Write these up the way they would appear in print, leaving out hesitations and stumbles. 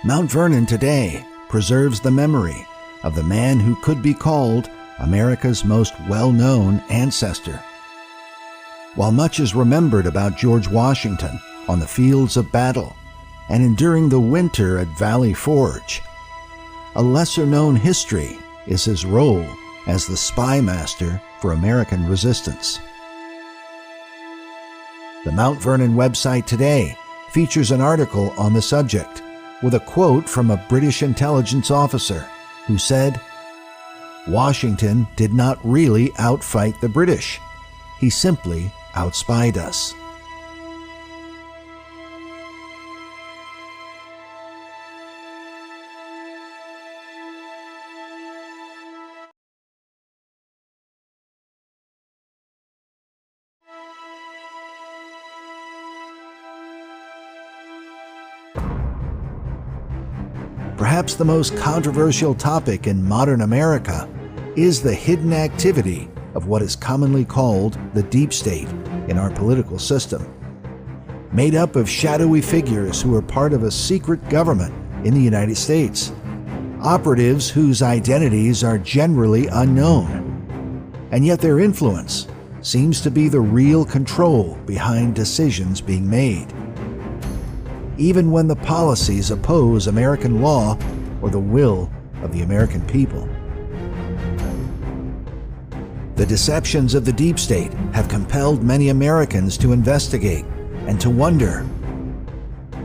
Mount Vernon today preserves the memory of the man who could be called America's most well-known ancestor. While much is remembered about George Washington on the fields of battle and enduring the winter at Valley Forge, a lesser-known history is his role as the spy master for American resistance. The Mount Vernon website today features an article on the subject with a quote from a British intelligence officer who said, "Washington did not really outfight the British. He simply outspied us." Perhaps the most controversial topic in modern America is the hidden activity of what is commonly called the deep state in our political system. Made up of shadowy figures who are part of a secret government in the United States, operatives whose identities are generally unknown, and yet their influence seems to be the real control behind decisions being made, even when the policies oppose American law or the will of the American people. The deceptions of the deep state have compelled many Americans to investigate and to wonder,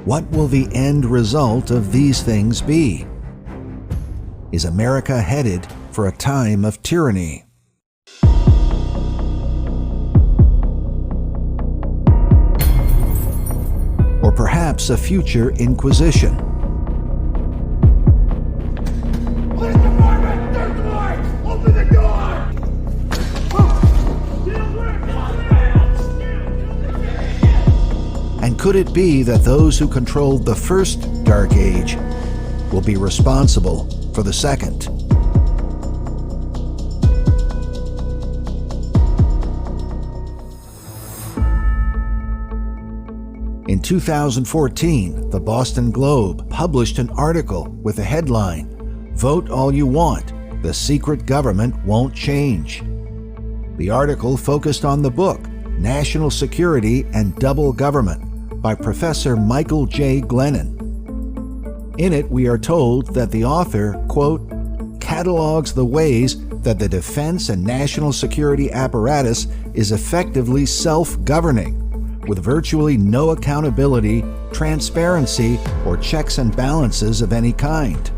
what will the end result of these things be? Is America headed for a time of tyranny? Or perhaps a future inquisition? Police department! Third floor! Open the door! And could it be that those who controlled the first Dark Age will be responsible for the second? In 2014, the Boston Globe published an article with the headline, "Vote All You Want, the Secret Government Won't Change." The article focused on the book, National Security and Double Government, by Professor Michael J. Glennon. In it, we are told that the author, quote, catalogs the ways that the defense and national security apparatus is effectively self-governing, with virtually no accountability, transparency, or checks and balances of any kind.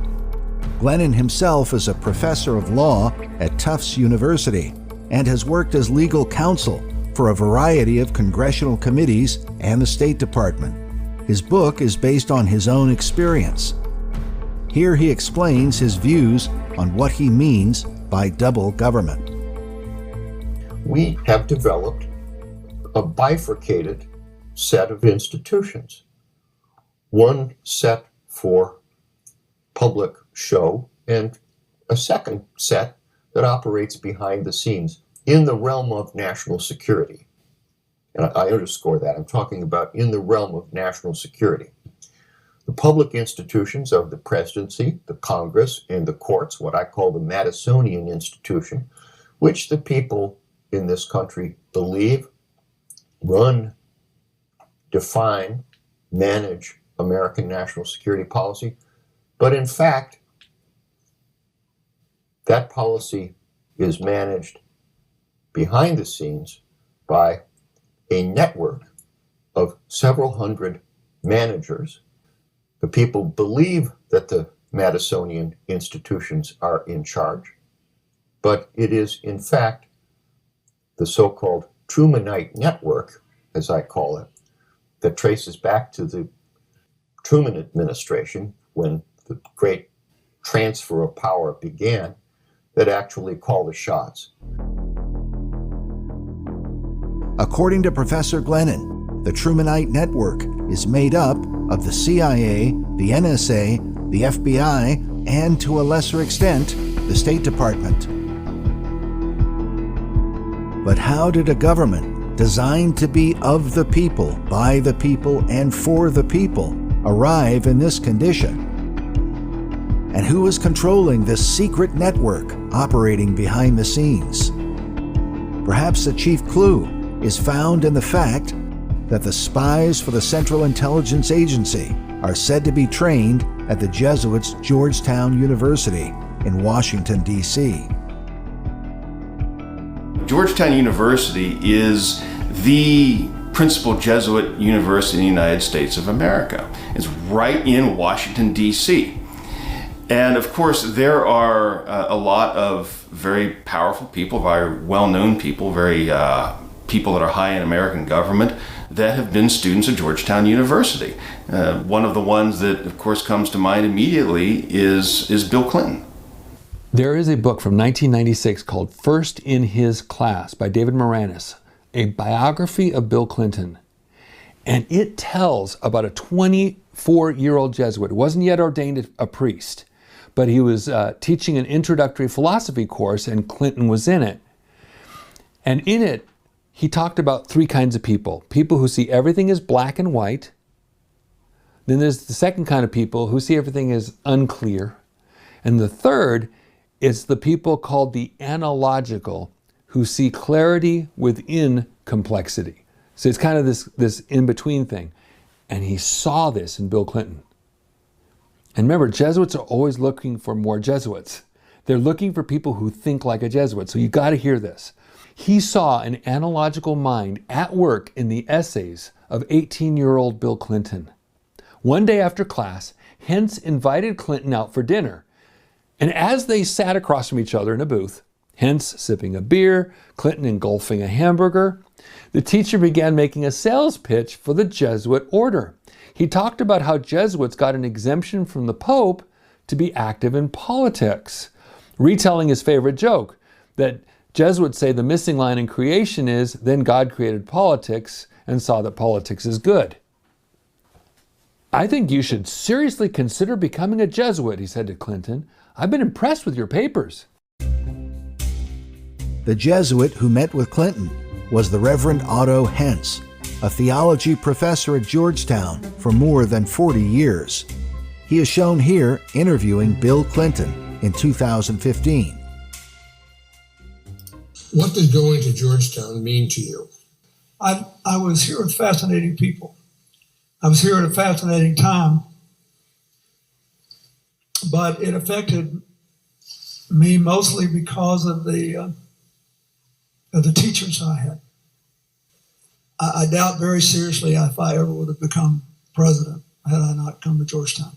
Glennon himself is a professor of law at Tufts University and has worked as legal counsel for a variety of congressional committees and the State Department. His book is based on his own experience. Here he explains his views on what he means by double government. We have developed a bifurcated set of institutions. One set for public show and a second set that operates behind the scenes in the realm of national security. And I underscore that. I'm talking about in the realm of national security. The public institutions of the presidency, the Congress, and the courts, what I call the Madisonian institution, which the people in this country believe run, define, manage American national security policy. But in fact, that policy is managed behind the scenes by a network of several hundred managers. The people believe that the Madisonian institutions are in charge, but it is in fact the so-called Trumanite network, as I call it, that traces back to the Truman administration when the great transfer of power began, that actually call the shots. According to Professor Glennon, the Trumanite network is made up of the CIA, the NSA, the FBI, and to a lesser extent, the State Department. But how did a government designed to be of the people, by the people, and for the people arrive in this condition? And who is controlling this secret network operating behind the scenes? Perhaps the chief clue is found in the fact that the spies for the Central Intelligence Agency are said to be trained at the Jesuits' Georgetown University in Washington, D.C. Georgetown University is the principal Jesuit university in the United States of America. It's right in Washington, D.C. And of course, there are a lot of very powerful people, very well-known people, people that are high in American government that have been students at Georgetown University. One of the ones that, of course, comes to mind immediately is Bill Clinton. There is a book from 1996 called First in His Class by David Moranis, a biography of Bill Clinton. And it tells about a 24-year-old Jesuit who wasn't yet ordained a priest, but he was teaching an introductory philosophy course, and Clinton was in it. And in it, he talked about three kinds of people. People who see everything as black and white. Then there's the second kind of people who see everything as unclear. And the third is the people called the analogical, who see clarity within complexity. So it's kind of this in-between thing. And he saw this in Bill Clinton. And remember, Jesuits are always looking for more Jesuits. They're looking for people who think like a Jesuit. So you got to hear this. He saw an analogical mind at work in the essays of 18-year-old Bill Clinton. One day after class, Hentz invited Clinton out for dinner. And as they sat across from each other in a booth, Hentz sipping a beer, Clinton engulfing a hamburger, the teacher began making a sales pitch for the Jesuit order. He talked about how Jesuits got an exemption from the Pope to be active in politics, retelling his favorite joke, that Jesuits say the missing line in creation is, then God created politics and saw that politics is good. I think you should seriously consider becoming a Jesuit, he said to Clinton. I've been impressed with your papers. The Jesuit who met with Clinton was the Reverend Otto Hentz, a theology professor at Georgetown for more than 40 years. He is shown here interviewing Bill Clinton in 2015. What does going to Georgetown mean to you? I was here with fascinating people. I was here at a fascinating time, but it affected me mostly because of the teachers I had. I doubt very seriously if I ever would have become president had I not come to Georgetown.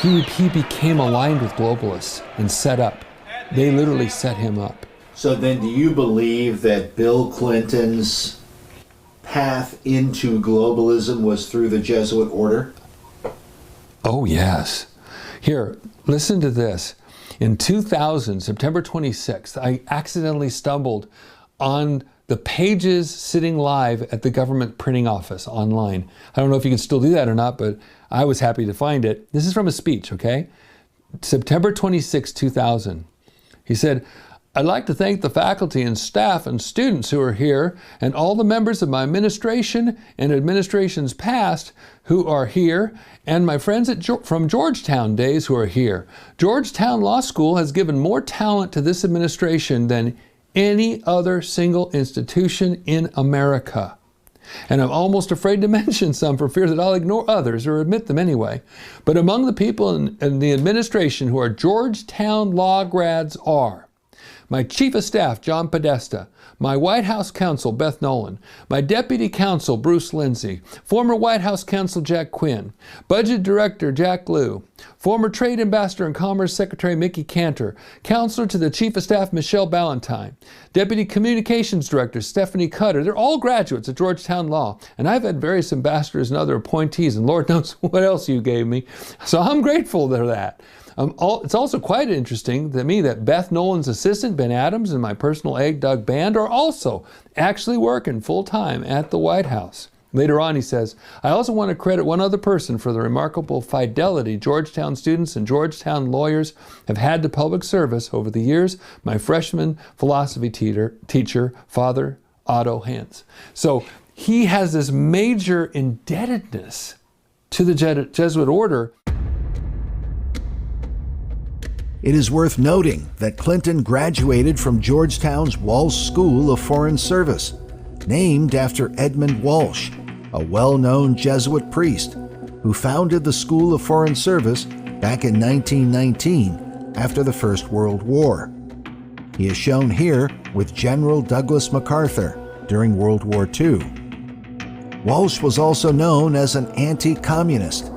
He became aligned with globalists and set up. They literally set him up. So then do you believe that Bill Clinton's path into globalism was through the Jesuit order? Oh, yes. Here, listen to this. In 2000, September 26th, I accidentally stumbled on the pages sitting live at the government printing office online. I don't know if you can still do that or not, but I was happy to find it. This is from a speech, okay? September 26, 2000. He said, I'd like to thank the faculty and staff and students who are here and all the members of my administration and administrations past who are here and my friends from Georgetown days who are here. Georgetown Law School has given more talent to this administration than any other single institution in America. And I'm almost afraid to mention some for fear that I'll ignore others or admit them anyway. But among the people in the administration who are Georgetown law grads are my Chief of Staff, John Podesta, my White House Counsel, Beth Nolan, my Deputy Counsel, Bruce Lindsay, former White House Counsel, Jack Quinn, Budget Director, Jack Lew, former Trade Ambassador and Commerce Secretary, Mickey Cantor, Counselor to the Chief of Staff, Michelle Ballantyne, Deputy Communications Director, Stephanie Cutter. They're all graduates of Georgetown Law, and I've had various ambassadors and other appointees, and Lord knows what else you gave me. So I'm grateful for that. It's also quite interesting to me that Beth Nolan's assistant, Ben Adams, and my personal aide, Doug Band, are also actually working full-time at the White House. Later on, he says, I also want to credit one other person for the remarkable fidelity Georgetown students and Georgetown lawyers have had to public service over the years, my freshman philosophy teacher, Father Otto Hentz. So he has this major indebtedness to the Jesuit order. It is worth noting that Clinton graduated from Georgetown's Walsh School of Foreign Service, named after Edmund Walsh, a well-known Jesuit priest who founded the School of Foreign Service back in 1919 after the First World War. He is shown here with General Douglas MacArthur during World War II. Walsh was also known as an anti-communist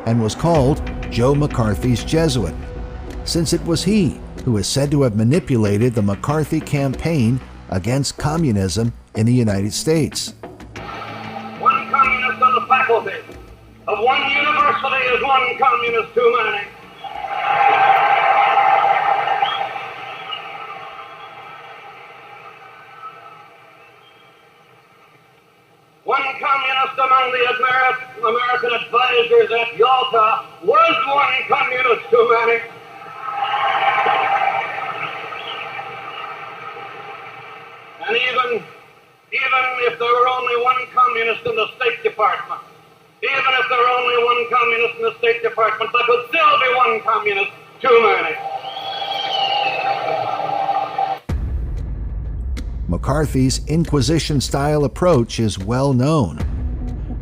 and was called Joe McCarthy's Jesuit, since it was he who is said to have manipulated the McCarthy campaign against communism in the United States. One communist on the faculty of one university is one communist too many. One communist among the American advisors at Yalta was one communist too many. And even if there were only one communist in the State Department, even if there were only one communist in the State Department, there could still be one communist too many. McCarthy's Inquisition-style approach is well known,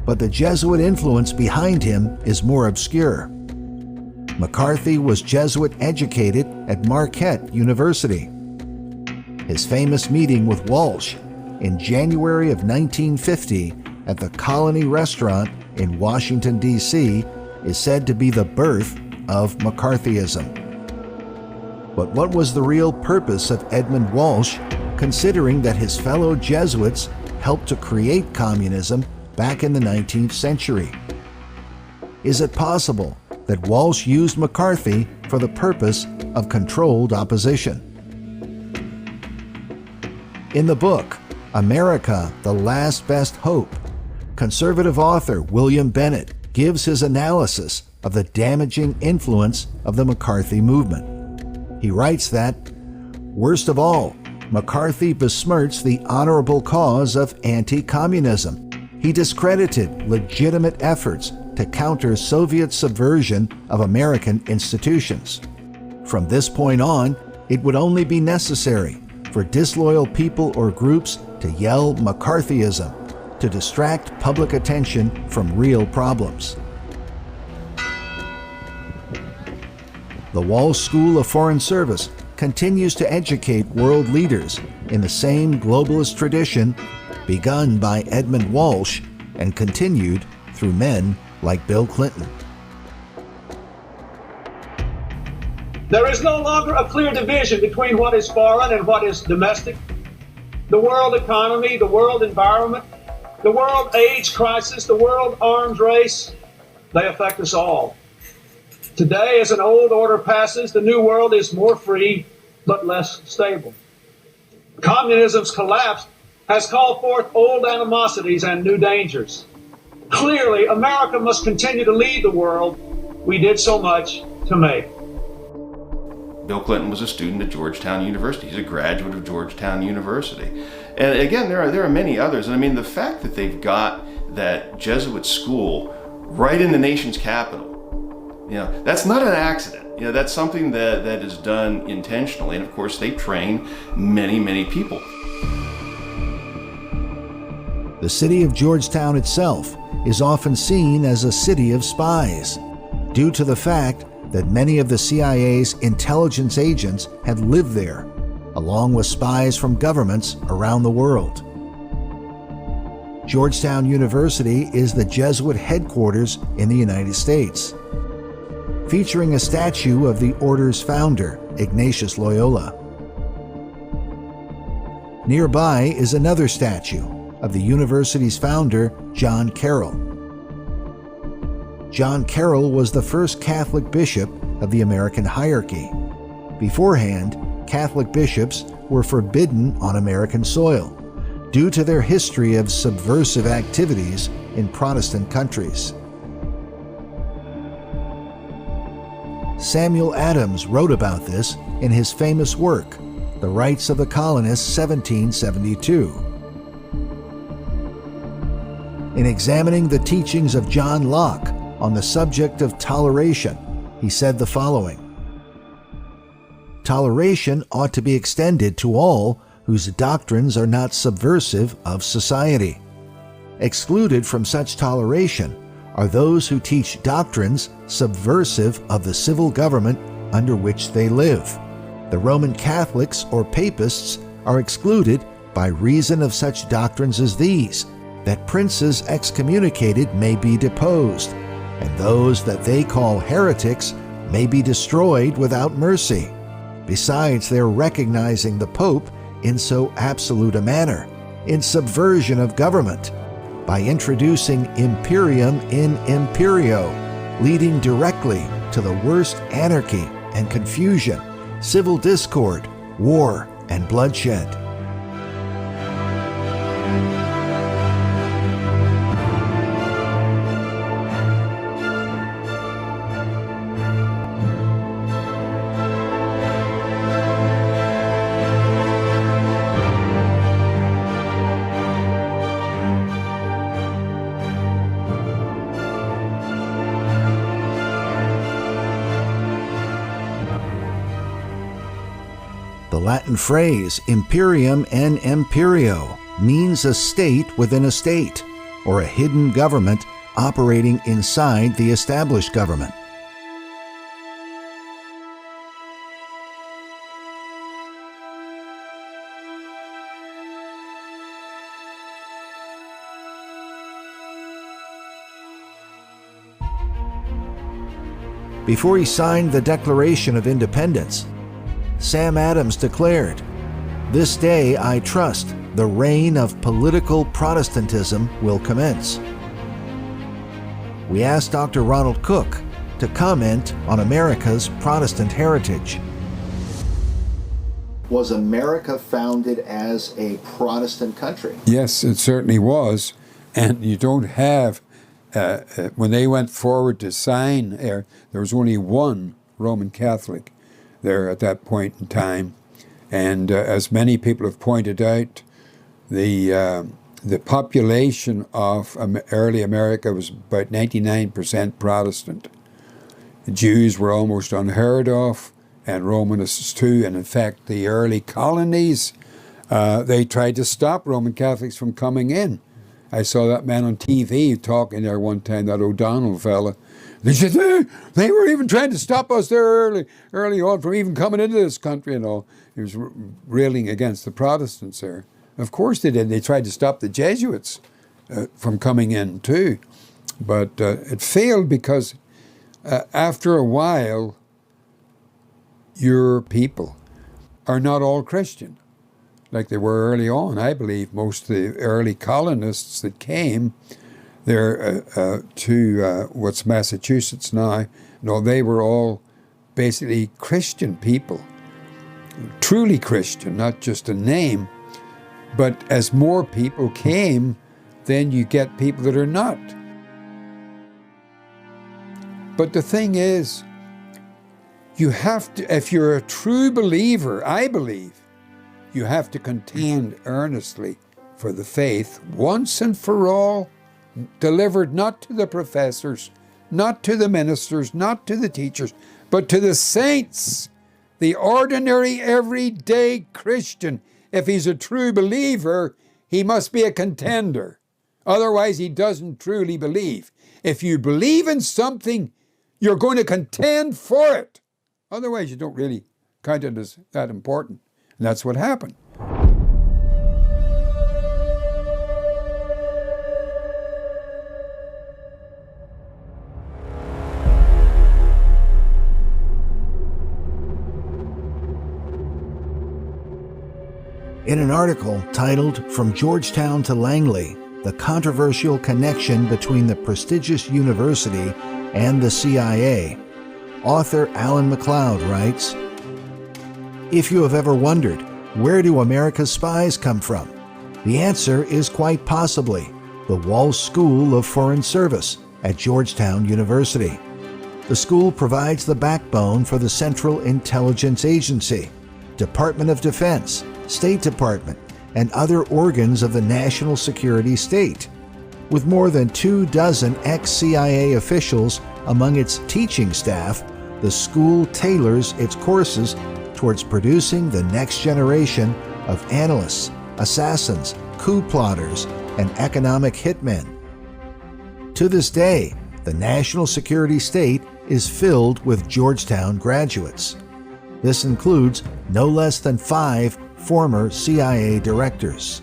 but the Jesuit influence behind him is more obscure. McCarthy was Jesuit educated at Marquette University. His famous meeting with Walsh in January of 1950 at the Colony Restaurant in Washington, D.C. is said to be the birth of McCarthyism. But what was the real purpose of Edmund Walsh, considering that his fellow Jesuits helped to create communism back in the 19th century? Is it possible that Walsh used McCarthy for the purpose of controlled opposition? In the book, America, the Last Best Hope, conservative author William Bennett gives his analysis of the damaging influence of the McCarthy movement. He writes that, worst of all, McCarthy besmirched the honorable cause of anti-communism. He discredited legitimate efforts to counter Soviet subversion of American institutions. From this point on, it would only be necessary for disloyal people or groups to yell McCarthyism to distract public attention from real problems. The Walsh School of Foreign Service continues to educate world leaders in the same globalist tradition begun by Edmund Walsh and continued through men like Bill Clinton. There is no longer a clear division between what is foreign and what is domestic. The world economy, the world environment, the world AIDS crisis, the world arms race, they affect us all. Today, as an old order passes, the new world is more free but less stable. Communism's collapse has called forth old animosities and new dangers. Clearly, America must continue to lead the world we did so much to make. Bill Clinton was a student at Georgetown University. He's a graduate of Georgetown University. And again, there are many others. And I mean, the fact that they've got that Jesuit school right in the nation's capital, that's not an accident. That's something that is done intentionally. And of course, they train many, many people. The city of Georgetown itself is often seen as a city of spies, due to the fact that many of the CIA's intelligence agents had lived there, along with spies from governments around the world. Georgetown University is the Jesuit headquarters in the United States, featuring a statue of the order's founder, Ignatius Loyola. Nearby is another statue of the university's founder, John Carroll. John Carroll was the first Catholic bishop of the American hierarchy. Beforehand, Catholic bishops were forbidden on American soil due to their history of subversive activities in Protestant countries. Samuel Adams wrote about this in his famous work, The Rights of the Colonists, 1772. In examining the teachings of John Locke on the subject of toleration, he said the following: "Toleration ought to be extended to all whose doctrines are not subversive of society. Excluded from such toleration are those who teach doctrines subversive of the civil government under which they live. The Roman Catholics or Papists are excluded by reason of such doctrines as these, that princes excommunicated may be deposed, and those that they call heretics may be destroyed without mercy. Besides their recognizing the Pope in so absolute a manner, in subversion of government, by introducing imperium in imperio, leading directly to the worst anarchy and confusion, civil discord, war, and bloodshed." The Latin phrase imperium in imperio means a state within a state, or a hidden government operating inside the established government. Before he signed the Declaration of Independence, Sam Adams declared, "This day, I trust, the reign of political Protestantism will commence." We asked Dr. Ronald Cook to comment on America's Protestant heritage. Was America founded as a Protestant country? Yes, it certainly was. And you don't have, when they went forward to sign, there was only one Roman Catholic there at that point in time. And as many people have pointed out, the population of early America was about 99% Protestant. The Jews were almost unheard of, and Romanists too. And in fact, the early colonies, they tried to stop Roman Catholics from coming in. I saw that man on TV talking there one time, that O'Donnell fella. They said, they were even trying to stop us there early on from even coming into this country and all. He was railing against the Protestants there. Of course they did. They tried to stop the Jesuits from coming in too. But it failed because after a while, your people are not all Christian, like they were early on. I believe most of the early colonists that came there to what's Massachusetts now, no, they were all basically Christian people, truly Christian, not just a name. But as more people came, then you get people that are not. But the thing is, you have to, if you're a true believer, I believe, you have to contend earnestly for the faith once and for all, delivered not to the professors, not to the ministers, not to the teachers, but to the saints, the ordinary, everyday Christian. If he's a true believer, he must be a contender. Otherwise, he doesn't truly believe. If you believe in something, you're going to contend for it. Otherwise, you don't really count it as that important. And that's what happened. In an article titled "From Georgetown to Langley, the Controversial Connection Between the Prestigious University and the CIA," author Alan MacLeod writes, "If you have ever wondered, where do America's spies come from? The answer is quite possibly the Walsh School of Foreign Service at Georgetown University. The school provides the backbone for the Central Intelligence Agency, Department of Defense, State Department, and other organs of the national security state. With more than 24 ex-CIA officials among its teaching staff, the school tailors its courses towards producing the next generation of analysts, assassins, coup plotters, and economic hitmen. To this day, the national security state is filled with Georgetown graduates. This includes no less than 5 former CIA directors.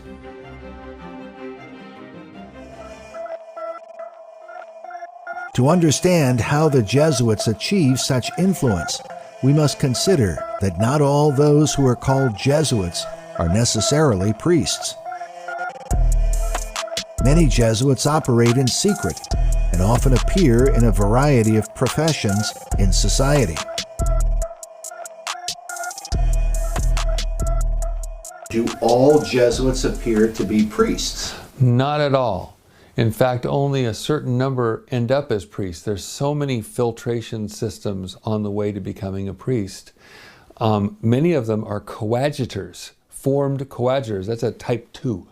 To understand how the Jesuits achieved such influence, we must consider that not all those who are called Jesuits are necessarily priests. Many Jesuits operate in secret and often appear in a variety of professions in society. Do all Jesuits appear to be priests? Not at all. In fact, only a certain number end up as priests. There's so many filtration systems on the way to becoming a priest. Many of them are coadjutors, formed coadjutors. That's a type 2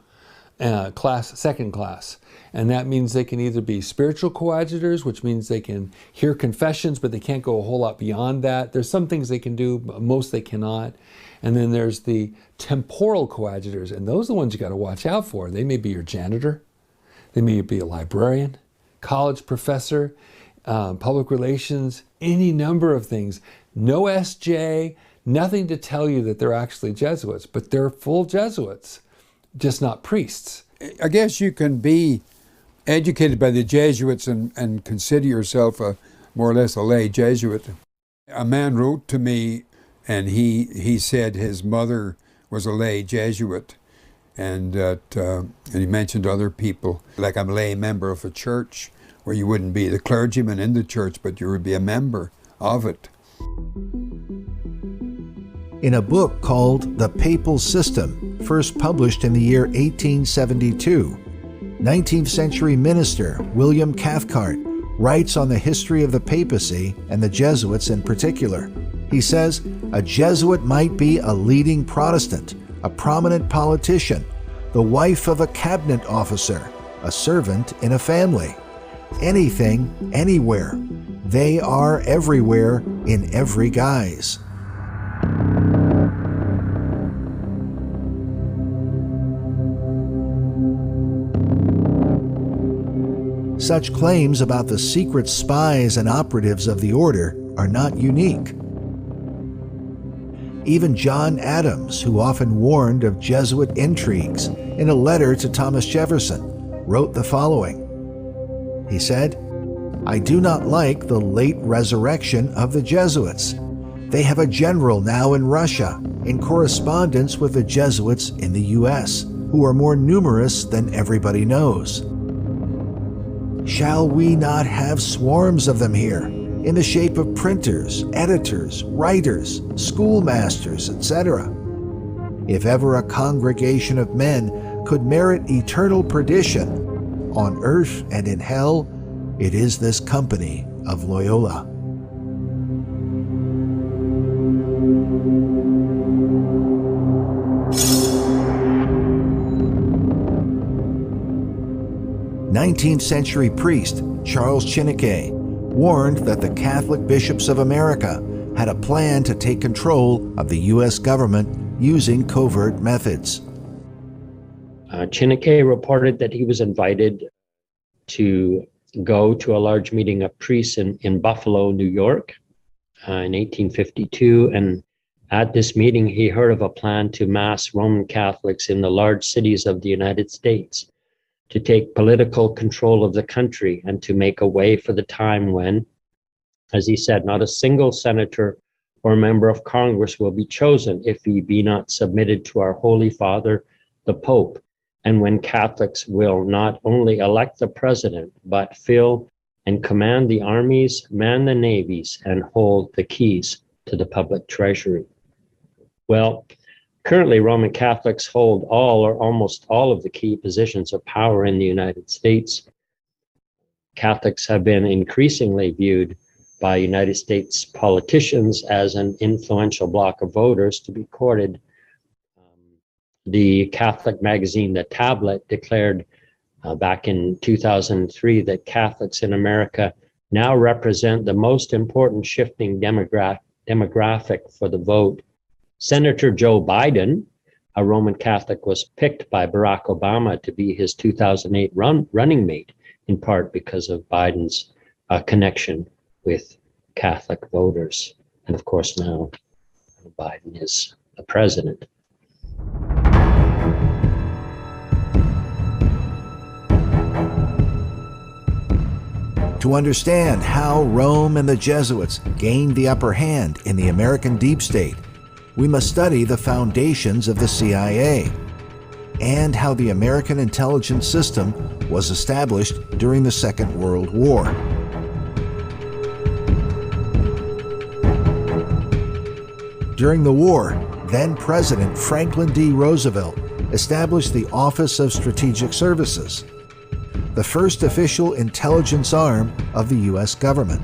class, second class. And that means they can either be spiritual coadjutors, which means they can hear confessions, but they can't go a whole lot beyond that. There's some things they can do, but most they cannot. And then there's the temporal coadjutors, and those are the ones you got to watch out for. They may be your janitor. They may be a librarian, college professor, public relations, any number of things. No SJ, nothing to tell you that they're actually Jesuits, but they're full Jesuits, just not priests. I guess you can be educated by the Jesuits and consider yourself more or less a lay Jesuit. A man wrote to me, and he said his mother was a lay Jesuit, and he mentioned other people, like I'm a lay member of a church, where you wouldn't be the clergyman in the church, but you would be a member of it. In a book called The Papal System, first published in the year 1872, 19th century minister William Cathcart writes on the history of the papacy and the Jesuits in particular. He says, a Jesuit might be a leading Protestant, a prominent politician, the wife of a cabinet officer, a servant in a family. Anything, anywhere. They are everywhere in every guise. Such claims about the secret spies and operatives of the order are not unique. Even John Adams, who often warned of Jesuit intrigues, in a letter to Thomas Jefferson, wrote the following. He said, I do not like the late resurrection of the Jesuits. They have a general now in Russia, in correspondence with the Jesuits in the U.S., who are more numerous than everybody knows. Shall we not have swarms of them here, in the shape of printers, editors, writers, schoolmasters, etc.? If ever a congregation of men could merit eternal perdition, on earth and in hell, it is this company of Loyola. Nineteenth-century priest Charles Chineke warned that the Catholic bishops of America had a plan to take control of the U.S. government using covert methods. Chineke reported that he was invited to go to a large meeting of priests in Buffalo, New York in 1852. And at this meeting, he heard of a plan to mass Roman Catholics in the large cities of the United States, to take political control of the country and to make a way for the time when, as he said, not a single senator or member of Congress will be chosen if he be not submitted to our Holy Father, the Pope, and when Catholics will not only elect the president, but fill and command the armies, man the navies, and hold the keys to the public treasury. Well, currently, Roman Catholics hold all or almost all of the key positions of power in the United States. Catholics have been increasingly viewed by United States politicians as an influential bloc of voters to be courted. The Catholic magazine, The Tablet, declared back in 2003 that Catholics in America now represent the most important shifting demographic for the vote. Senator Joe Biden, a Roman Catholic, was picked by Barack Obama to be his 2008 running mate, in part because of Biden's connection with Catholic voters. And of course, now Biden is the president. To understand how Rome and the Jesuits gained the upper hand in the American deep state, we must study the foundations of the CIA and how the American intelligence system was established during the Second World War. During the war, then-President Franklin D. Roosevelt established the Office of Strategic Services, the first official intelligence arm of the U.S. government.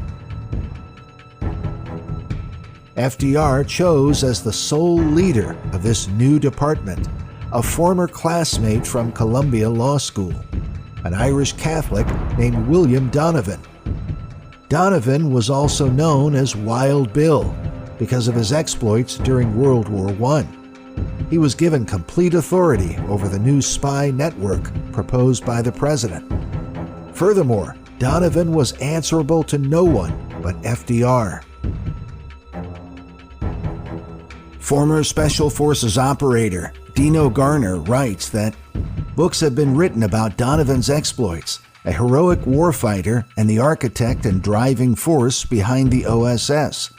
FDR chose as the sole leader of this new department a former classmate from Columbia Law School, an Irish Catholic named William Donovan. Donovan was also known as Wild Bill because of his exploits during World War I. He was given complete authority over the new spy network proposed by the president. Furthermore, Donovan was answerable to no one but FDR. Former Special Forces operator Dino Garner writes that books have been written about Donovan's exploits, a heroic warfighter and the architect and driving force behind the OSS.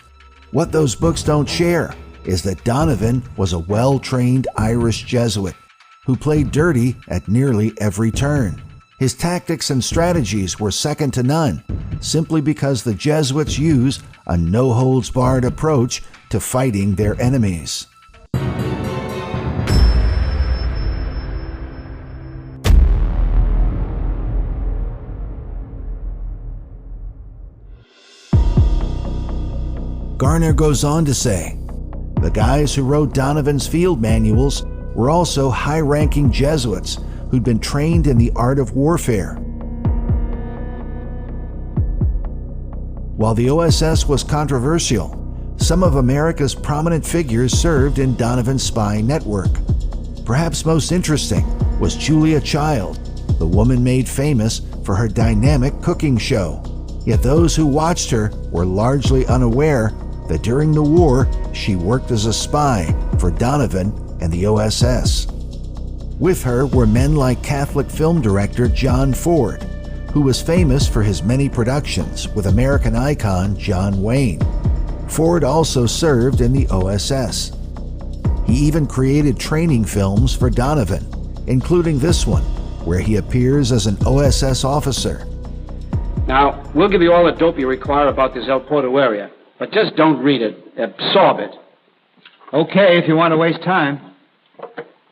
What those books don't share is that Donovan was a well-trained Irish Jesuit who played dirty at nearly every turn. His tactics and strategies were second to none, simply because the Jesuits use a no-holds-barred approach to fighting their enemies. Garner goes on to say, the guys who wrote Donovan's field manuals were also high-ranking Jesuits who'd been trained in the art of warfare. While the OSS was controversial, some of America's prominent figures served in Donovan's spy network. Perhaps most interesting was Julia Child, the woman made famous for her dynamic cooking show. Yet those who watched her were largely unaware that during the war, she worked as a spy for Donovan and the OSS. With her were men like Catholic film director John Ford, who was famous for his many productions with American icon John Wayne. Ford also served in the OSS. He even created training films for Donovan, including this one, where he appears as an OSS officer. Now, we'll give you all the dope you require about this El Porto area, but just don't read it. Absorb it. Okay, if you want to waste time.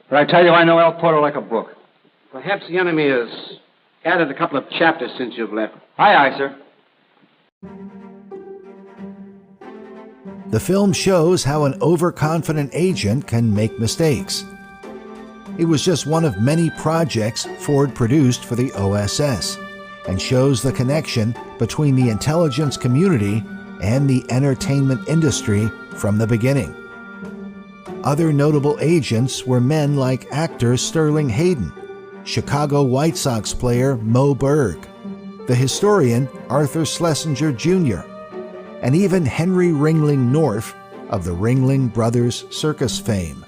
But I tell you, I know El Porto like a book. Perhaps the enemy has added a couple of chapters since you've left. Aye, aye, sir. The film shows how an overconfident agent can make mistakes. It was just one of many projects Ford produced for the OSS, and shows the connection between the intelligence community and the entertainment industry from the beginning. Other notable agents were men like actor Sterling Hayden, Chicago White Sox player Mo Berg, the historian Arthur Schlesinger Jr., and even Henry Ringling North of the Ringling Brothers circus fame.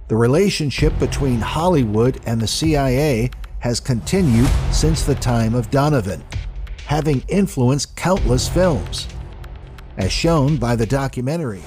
The relationship between Hollywood and the CIA has continued since the time of Donovan, having influenced countless films, as shown by the documentary